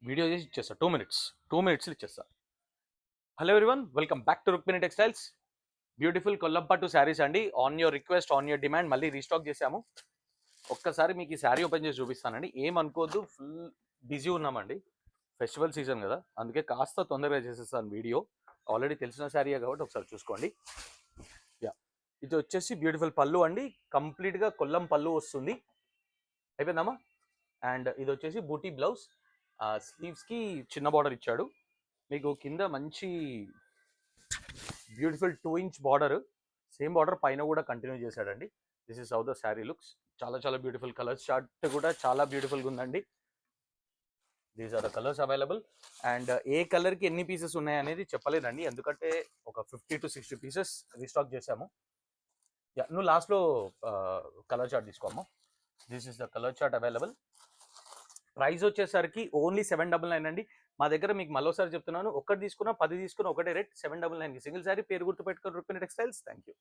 Video చేసి ఇచ్చేస్తా 2 మినిట్స్లో ఇచ్చేస్తా. Hello everyone, welcome back to Rukmini textiles. Beautiful Kollampattu saris అండి. On your request, on your demand మళ్ళీ రీస్టాక్ చేశాము. ఒక్కసారి మీకు ఈ శారీ ఓపెన్ చేసి చూపిస్తానండి. ఏమనుకోవద్దు, ఫుల్ బిజీ ఉన్నామండి. ఫెస్టివల్ సీజన్ కదా, అందుకే కాస్త తొందరగా చేసేస్తాను వీడియో. ఆల్రెడీ తెలిసిన శారీయే కాబట్టి ఒకసారి చూసుకోండి. యా, ఇది వచ్చేసి బ్యూటిఫుల్ పళ్ళు అండి. కంప్లీట్గా కొల్లం పళ్ళు వస్తుంది. అయిపోయిందమ్మా. అండ్ ఇది వచ్చేసి బూటీ బ్లౌజ్. స్లీవ్స్కి చిన్న బార్డర్ ఇచ్చాడు. మీకు కింద మంచి beautiful 2 inch border, same border పైన కూడా కంటిన్యూ చేశాడండి. This is how the sari looks. చాలా చాలా బ్యూటిఫుల్ కలర్స్. చార్ట్ కూడా చాలా బ్యూటిఫుల్గా ఉందండి. These are the colours available. And ఏ కలర్కి ఎన్ని పీసెస్ ఉన్నాయి అనేది చెప్పలేదండి, ఎందుకంటే ఒక 50 to 60 పీసెస్ రీస్టాక్ చేశాము. యా, నువ్వు లాస్ట్లో కలర్ చార్ట్ తీసుకోమ్మా. This is the colour chart available. Price వచ్చేసరికి ఓన్లీ 799 అండి. మా దగ్గర మీకు మరోసారి చెప్తున్నాను, ఒకటి తీసుకున్నా 10 తీసుకున్నా ఒకటే రేట్, 799కి సింగిల్ శారీ. పేరు గుర్తు పెట్టుకొని రుక్మిణి టెక్స్టైల్స్. Thank you.